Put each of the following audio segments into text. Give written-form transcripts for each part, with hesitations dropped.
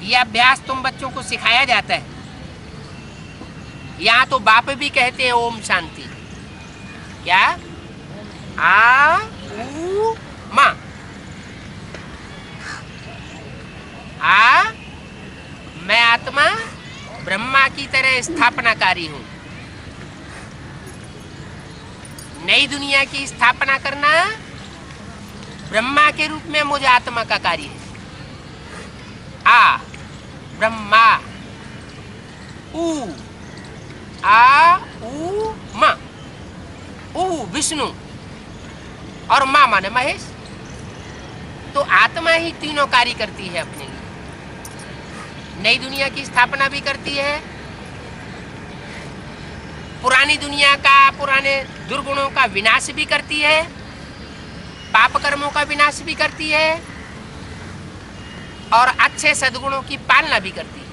ये अभ्यास तुम बच्चों को सिखाया जाता है। यहाँ तो बाप भी कहते हैं ओम शांति। क्या? आ ऊ मा। आ, मैं आत्मा ब्रह्मा की तरह स्थापनाकारी हूं। नई दुनिया की स्थापना करना ब्रह्मा के रूप में मुझे आत्मा का कार्य है। आ ब्रह्मा, ऊ आ ऊ मा, ऊ विष्णु और माँ माने महेश। तो आत्मा ही तीनों कार्य करती है अपने लिए। नई दुनिया की स्थापना भी करती है, पुरानी दुनिया का, पुराने दुर्गुणों का विनाश भी करती है, पाप कर्मों का विनाश भी करती है और अच्छे सद्गुणों की पालना भी करती है।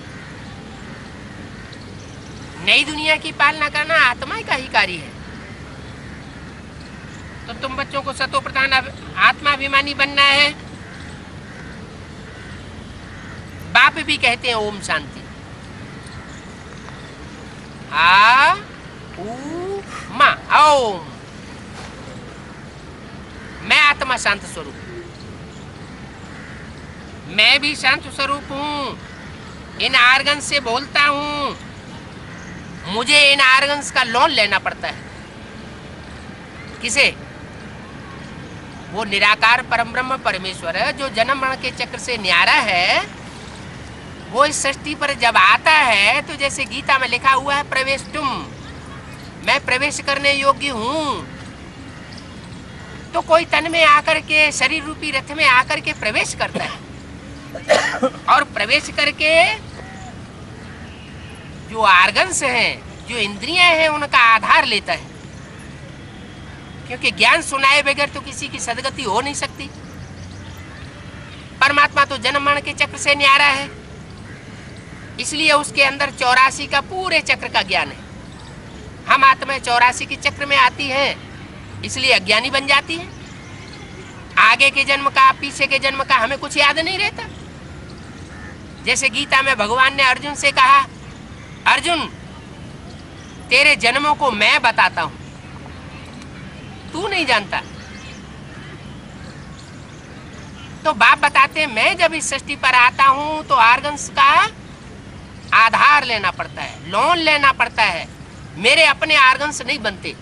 नई दुनिया की पालना करना आत्मा का ही कार्य है। तो तुम बच्चों को सतो प्रधान आत्माभिमानी बनना है। बाप भी कहते हैं ओम शांति। आ ऊ मा ओम। मैं आत्मा शांत स्वरूप, मैं भी शांत स्वरूप हूं। इन आर्गन से बोलता हूं, मुझे इन आर्गन्स का लोन लेना पड़ता है। किसे? वो निराकार परमब्रह्म परमेश्वर है जो जन्म मरण के चक्र से न्यारा है। वो इस सृष्टि पर जब आता है तो जैसे गीता में लिखा हुआ है प्रवेश तुम, मैं प्रवेश करने योग्य हूं। तो कोई तन में आकर के, शरीर रूपी रथ में आकर के प्रवेश करता है और प्रवेश करके जो आर्गन्स हैं, जो इंद्रियां हैं, उनका आधार लेता है। क्योंकि ज्ञान सुनाए बगैर तो किसी की सदगति हो नहीं सकती। परमात्मा तो जन्म मरण के चक्र से न्यारा है, इसलिए उसके अंदर 84 का पूरे चक्र का ज्ञान है। हम आत्मा 84 के चक्र में आती है, इसलिए अज्ञानी बन जाती है। आगे के जन्म का, पीछे के जन्म का हमें कुछ याद नहीं रहता। जैसे गीता में भगवान ने अर्जुन से कहा, अर्जुन तेरे जन्मों को मैं बताता हूं, तू नहीं जानता। तो बाप बताते हैं मैं जब इस सृष्टि पर आता हूं तो आर्गन्स का आधार लेना पड़ता है, लोन लेना पड़ता है। मेरे अपने आर्गन्स नहीं बनते,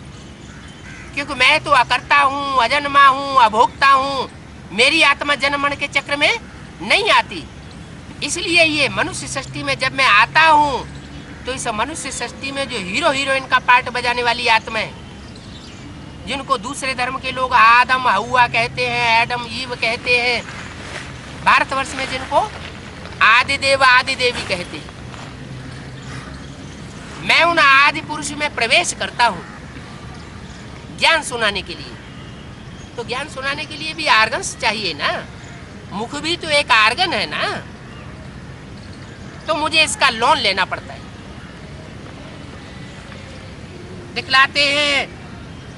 क्योंकि मैं तो अकर्ता हूं, अजन्मा हूं, अभोक्ता हूं। मेरी आत्मा जन्म मरण के चक्र में नहीं आती। इसलिए ये मनुष्य सृष्टि में जब मैं आता हूं तो इस मनुष्य सृष्टि में जो हीरो हीरोइन का पार्ट बजाने वाली आत्मा है, जिनको दूसरे धर्म के लोग आदम हवा कहते हैं, एडम ईव कहते हैं, भारतवर्ष में जिनको आदिदेव आदि देवी कहते हैं, मैं उन आदि पुरुष में प्रवेश करता हूं ज्ञान सुनाने के लिए। तो ज्ञान सुनाने के लिए भी आर्गन्स चाहिए ना, मुख भी तो एक आर्गन है ना। तो मुझे इसका लोन लेना पड़ता है। दिखलाते हैं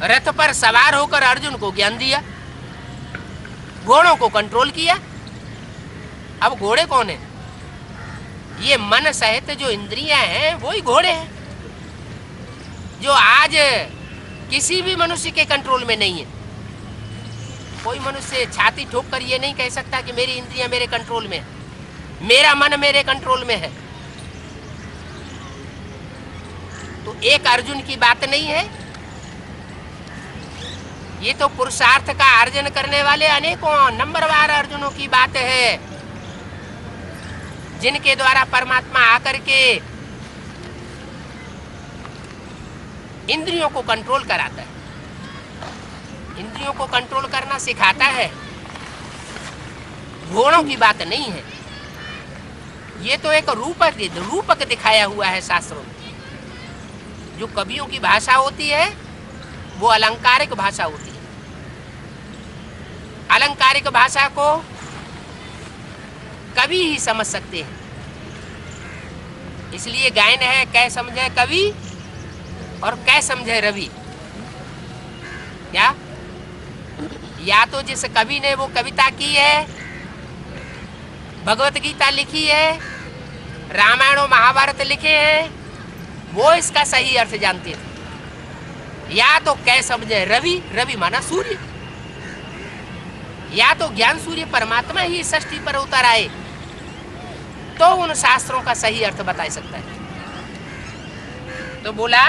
रथ पर सवार होकर अर्जुन को ज्ञान दिया, घोड़ों को कंट्रोल किया। अब घोड़े कौन है? ये मन सहित जो इंद्रियां हैं वही घोड़े हैं, जो आज किसी भी मनुष्य के कंट्रोल में नहीं है। कोई मनुष्य छाती ठोक कर ये नहीं कह सकता कि मेरी इंद्रियां मेरे कंट्रोल में है, मेरा मन मेरे कंट्रोल में है। तो एक अर्जुन की बात नहीं है, ये तो पुरुषार्थ का अर्जन करने वाले अनेकों नंबरवार अर्जुनों की बात है, जिनके द्वारा परमात्मा आकर के इंद्रियों को कंट्रोल कराता है, इंद्रियों को कंट्रोल करना सिखाता है। घोड़ों की बात नहीं है, ये तो एक रूपक दिखाया हुआ है शास्त्रों में। जो कवियों की भाषा होती है वो अलंकारिक भाषा होती है। अलंकारिक भाषा को कवि ही समझ सकते हैं, इसलिए गायन है कै समझे कवि और कै समझे रवि। क्या? या तो जिस कवि ने वो कविता की है, भगवत गीता लिखी है, रामायण और महाभारत लिखे हैं वो इसका सही अर्थ जानते थे। या तो कै समझे रवि, रवि माना सूर्य, या तो ज्ञान सूर्य परमात्मा ही सृष्टि पर उतर आए तो उन शास्त्रों का सही अर्थ बता सकता है। तो बोला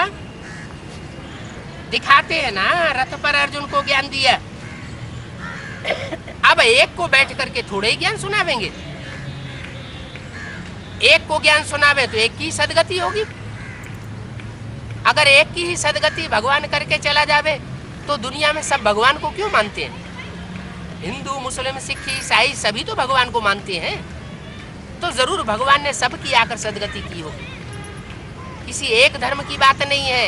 दिखाते हैं ना, रथ पर अर्जुन को ज्ञान दिया। अब एक को बैठ करके थोड़े ही ज्ञान सुनावेंगे, एक को ज्ञान सुनावे तो एक की सदगति होगी। अगर एक की ही सदगति भगवान करके चला जावे तो दुनिया में सब भगवान को क्यों मानते हैं? हिंदू, मुस्लिम, सिख, ईसाई सभी तो भगवान को मानते हैं, तो जरूर भगवान ने सबकी आकर सदगति की होगी। किसी एक धर्म की बात नहीं है।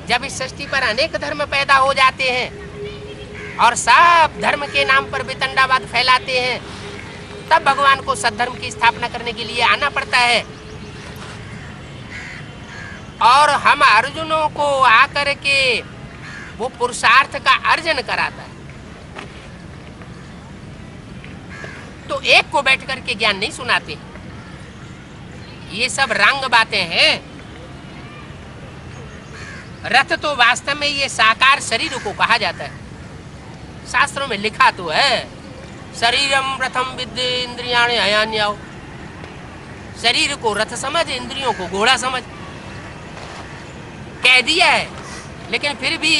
जब इस सृष्टि पर अनेक धर्म पैदा हो जाते हैं और सब धर्म के नाम पर वितंडावाद फैलाते हैं, तब भगवान को सद्धर्म की स्थापना करने के लिए आना पड़ता है। और हम अर्जुनों को आकर के वो पुरुषार्थ का अर्जन कराता है। तो एक को बैठ करके ज्ञान नहीं सुनाते। ये सब रंग बातें हैं। रथ तो वास्तव में ये साकार शरीर को कहा जाता है। शास्त्रों में लिखा तो है, शरीरम रथम विद्य इंद्रियाणि हयान्याओ। शरीर को रथ समझ, इंद्रियों को घोड़ा समझ, कह दिया है। लेकिन फिर भी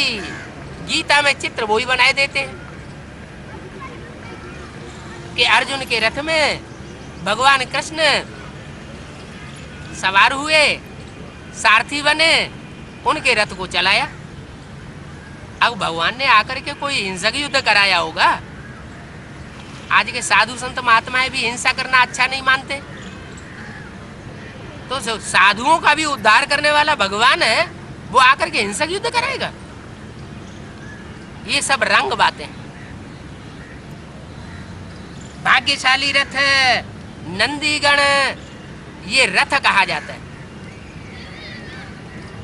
गीता में चित्र वही बनाए देते हैं कि अर्जुन के रथ में भगवान कृष्ण सवार हुए, सारथी बने, उनके रथ को चलाया। अब भगवान ने आकर के कोई हिंसक युद्ध कराया होगा? आज के साधु संत महात्माएं भी हिंसा करना अच्छा नहीं मानते, तो साधुओं का भी उद्धार करने वाला भगवान है, वो आकर के हिंसक युद्ध कराएगा? ये सब रंग बातें। भाग्यशाली रथ नंदीगण, ये रथ कहा जाता है।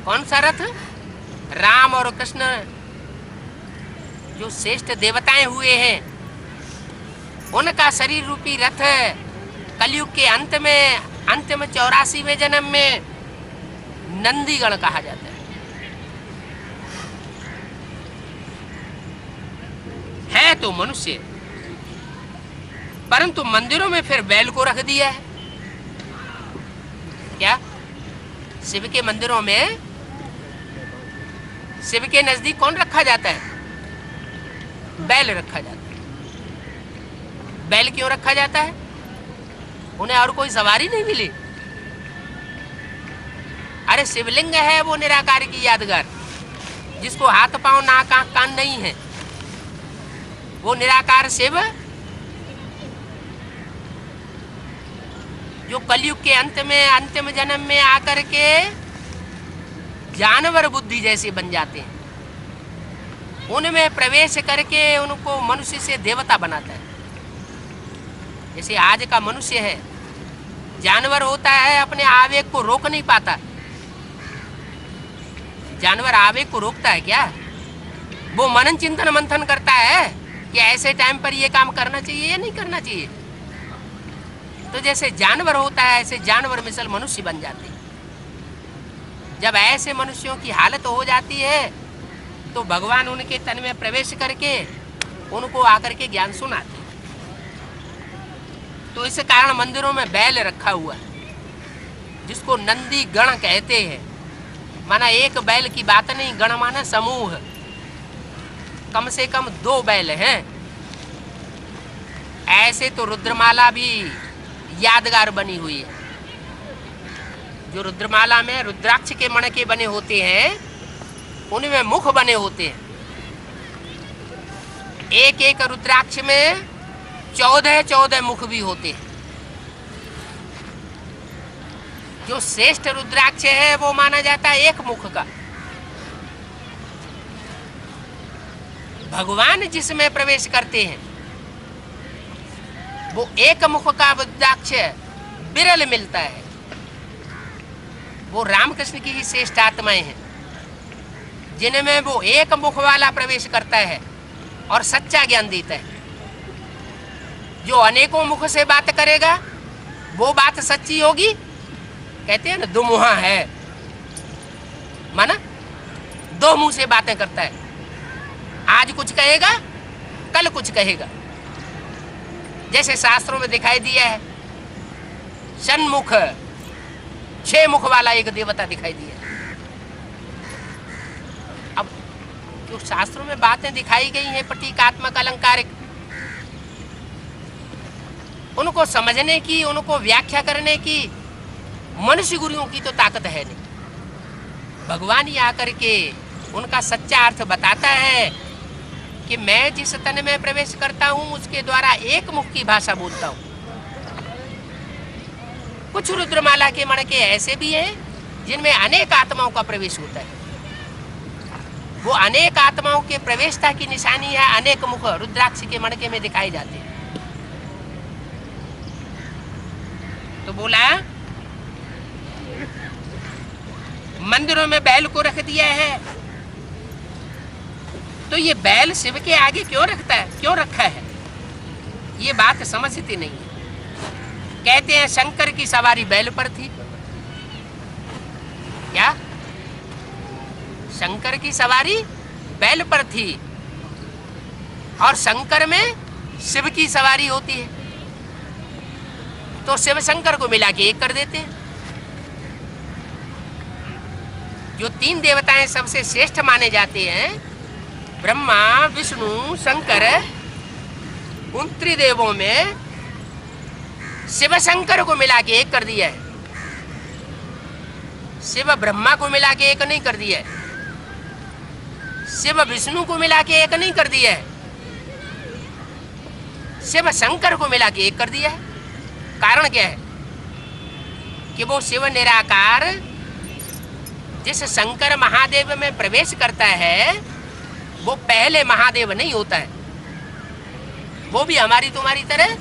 कौन सा रथ? राम और कृष्ण जो श्रेष्ठ देवताएं हुए हैं, उनका शरीर रूपी रथ कलयुग के अंत में 84वें जन्म में नंदीगण कहा जाता है तो मनुष्य, परंतु मंदिरों में फिर बैल को रख दिया है। क्या शिव के मंदिरों में, शिव के नजदीक कौन रखा जाता है? बैल रखा जाता है। बैल क्यों रखा जाता है? उन्हें और कोई सवारी नहीं मिली। अरे शिवलिंग है वो निराकार की यादगार, जिसको हाथ पांव नाक आंख कान नहीं है, वो निराकार शिव जो कलयुग के अंत में अंतिम जन्म में आकर के जानवर बुद्धि जैसे बन जाते हैं, उनमें प्रवेश करके उनको मनुष्य से देवता बनाता है। जैसे आज का मनुष्य है, जानवर होता है, अपने आवेग को रोक नहीं पाता। जानवर आवेग को रोकता है क्या? वो मनन चिंतन मंथन करता है कि ऐसे टाइम पर ये काम करना चाहिए या नहीं करना चाहिए। तो जैसे जानवर होता है, ऐसे जानवर मिसल मनुष्य बन जाते हैं। जब ऐसे मनुष्यों की हालत हो जाती है तो भगवान उनके तन में प्रवेश करके उनको आकर के ज्ञान सुनाते हैं। तो इस कारण मंदिरों में बैल रखा हुआ है, जिसको नंदी गण कहते हैं। माना एक बैल की बात नहीं, गण माना समूह, कम से कम 2 बैल हैं। ऐसे तो रुद्रमाला भी यादगार बनी हुई है। जो रुद्रमाला में रुद्राक्ष के मणके बने होते हैं, उनमें मुख बने होते हैं। एक एक रुद्राक्ष में 14 मुख भी होते हैं। जो श्रेष्ठ रुद्राक्ष है वो माना जाता है एक मुख का। भगवान जिसमें प्रवेश करते हैं वो एक मुख का रुद्राक्ष विरल मिलता है। वो रामकृष्ण की ही श्रेष्ठ आत्माएं हैं, जिनमें वो एक मुख वाला प्रवेश करता है और सच्चा ज्ञान देता है। जो अनेकों मुख से बात करेगा वो बात सच्ची होगी? कहते हैं ना दुमुहा है, माना दो मुंह से बातें करता है, आज कुछ कहेगा कल कुछ कहेगा। जैसे शास्त्रों में दिखाई दिया है, षण्मुख 6 मुख वाला एक देवता दिखाई दिया। अब जो शास्त्रों में बातें दिखाई गई हैं प्रतीकात्मक अलंकारिक, उनको समझने की, उनको व्याख्या करने की मनुष्य गुरुओं की तो ताकत है नहीं। भगवान ही आकर के उनका सच्चा अर्थ बताता है कि मैं जिस तन में प्रवेश करता हूं उसके द्वारा एक मुख की भाषा बोलता हूं। कुछ रुद्रमाला के मणके ऐसे भी हैं जिनमें अनेक आत्माओं का प्रवेश होता है। वो अनेक आत्माओं के प्रवेशता की निशानी है, अनेक मुख रुद्राक्ष के मणके में दिखाए जाते हैं। तो बोला मंदिरों में बैल को रख दिया है, तो ये बैल शिव के आगे क्यों रखता है, क्यों रखा है? ये बात समझती नहीं है। कहते हैं शंकर की सवारी बैल पर थी। क्या? शंकर की सवारी बैल पर थी और शंकर में शिव की सवारी होती है, तो शिव शंकर को मिला के एक कर देते हैं। जो 3 देवताएं सबसे श्रेष्ठ माने जाते हैं, ब्रह्मा विष्णु शंकर, उन त्रिदेवों में शिव शंकर को मिला के एक कर दिया है। शिव ब्रह्मा को मिला के एक नहीं कर दिया है, शिव विष्णु को मिला के एक नहीं कर दिया है, शिव शंकर को मिला के एक कर दिया है। कारण क्या है? कि वो शिव निराकार जिस शंकर महादेव में प्रवेश करता है वो पहले महादेव नहीं होता है, वो भी हमारी तुम्हारी तरह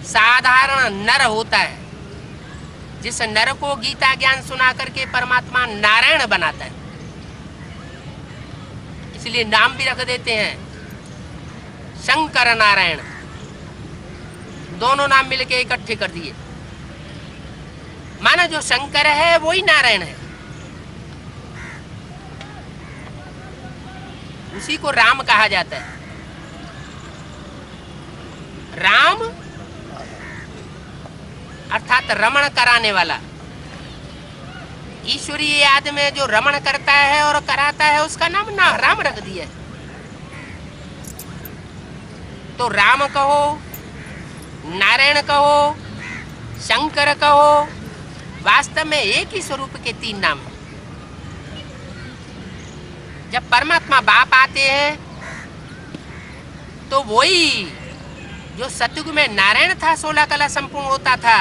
साधारण नर होता है। जिस नर को गीता ज्ञान सुना करके परमात्मा नारायण बनाता है, इसलिए नाम भी रख देते हैं शंकर नारायण, दोनों नाम मिलके इकट्ठे कर दिए। माना जो शंकर है वही नारायण है। उसी को राम कहा जाता है। राम अर्थात रमण कराने वाला। ईश्वरीय याद में जो रमण करता है और कराता है उसका नाम ना राम रख दिया है। तो राम कहो, नारायण कहो, शंकर कहो, वास्तव में एक ही स्वरूप के 3 नाम हैं। जब परमात्मा बाप आते हैं तो वही जो सतयुग में नारायण था 16 कला संपूर्ण होता था,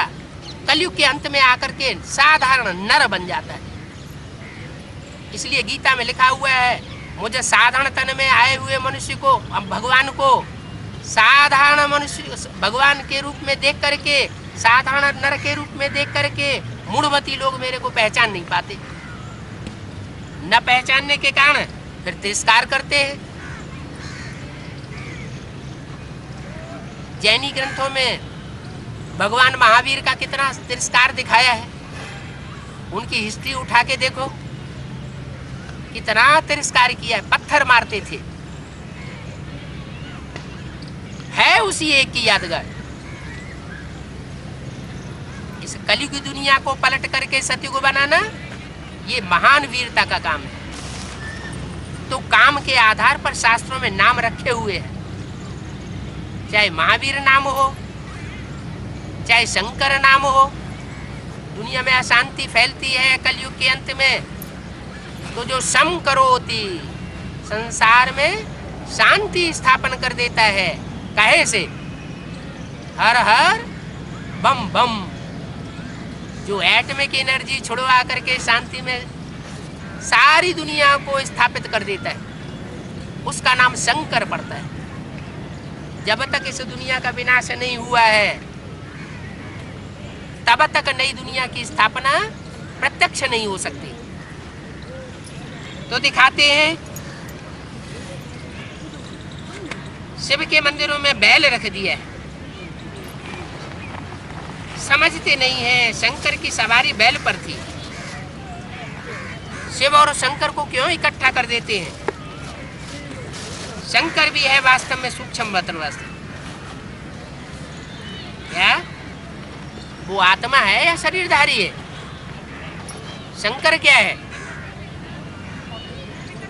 कलयुग के अंत में आकर के साधारण नर बन जाता है। इसलिए गीता में लिखा हुआ है, मुझे साधारण तन में आए हुए मनुष्य को, भगवान को साधारण मनुष्य भगवान के रूप में देख करके, साधारण नर के रूप में देख करके मूढ़मती लोग मेरे को पहचान नहीं पाते। न पहचानने के कारण फिर तिरस्कार करते हैं। जैनी ग्रंथों में भगवान महावीर का कितना तिरस्कार दिखाया है, उनकी हिस्ट्री उठा के देखो, कितना तिरस्कार किया है, पत्थर मारते थे। है उसी एक की यादगार। इस कलयुग की दुनिया को पलट करके सतयुग बनाना ये महान वीरता का काम है। तो काम के आधार पर शास्त्रों में नाम रखे हुए हैं, चाहे महावीर नाम हो, चाहे शंकर नाम हो। दुनिया में अशांति फैलती है कलयुग के अंत में, तो जो सम करोति संसार में शांति स्थापन कर देता है। काहे से? हर हर बम बम, जो एटमिक एनर्जी छुड़वा करके शांति में सारी दुनिया को स्थापित कर देता है, उसका नाम शंकर पड़ता है। जब तक इस दुनिया का विनाश नहीं हुआ है तब तक नई दुनिया की स्थापना प्रत्यक्ष नहीं हो सकती। तो दिखाते हैं शिव के मंदिरों में बैल रख दिया है। समझते नहीं हैं। शंकर की सवारी बैल पर थी। शिव और शंकर को क्यों इकट्ठा कर देते हैं? शंकर भी है वास्तव में सूक्ष्म वतन वास्तव। क्या वो आत्मा है या शरीरधारी है? शंकर क्या है?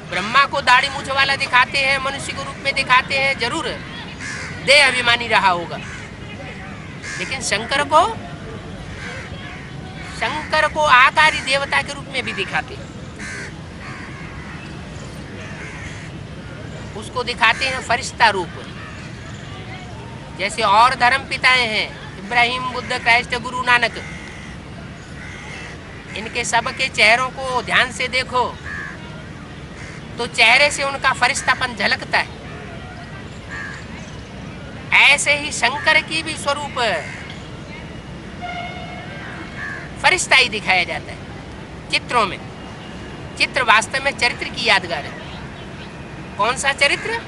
ब्रह्मा को दाढ़ी मूछ वाला दिखाते हैं, मनुष्य के रूप में दिखाते हैं, जरूर देह अभिमानी रहा होगा। लेकिन शंकर को आकारी देवता के रूप में भी दिखाते हैं। उसको दिखाते हैं फरिश्ता रूप। जैसे और धर्म पिताएं हैं, इब्राहिम, बुद्ध, क्राइस्ट, गुरु नानक, इनके सबके चेहरों को ध्यान से देखो तो चेहरे से उनका फरिश्तापन झलकता है। ऐसे ही शंकर की भी स्वरूप फरिश्ता ही दिखाया जाता है चित्रों में। चित्र वास्तव में चरित्र की यादगार है। कौन सा चरित्र?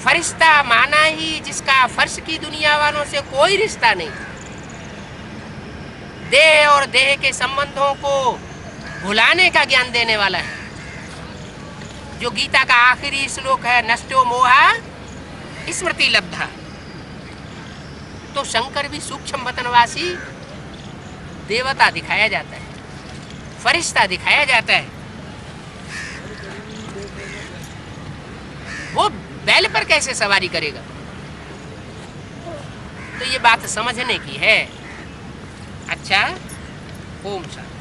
फरिश्ता माना ही जिसका फर्श की दुनिया वालों से कोई रिश्ता नहीं, देह और देह के संबंधों को भुलाने का ज्ञान देने वाला है। जो गीता का आखिरी श्लोक है, नष्टो मोहा स्मृति लब्धा। तो शंकर भी सूक्ष्म वतनवासी देवता दिखाया जाता है, फरिश्ता दिखाया जाता है। वो बैल पर कैसे सवारी करेगा? तो ये बात समझने की है। अच्छा, ओम शांति।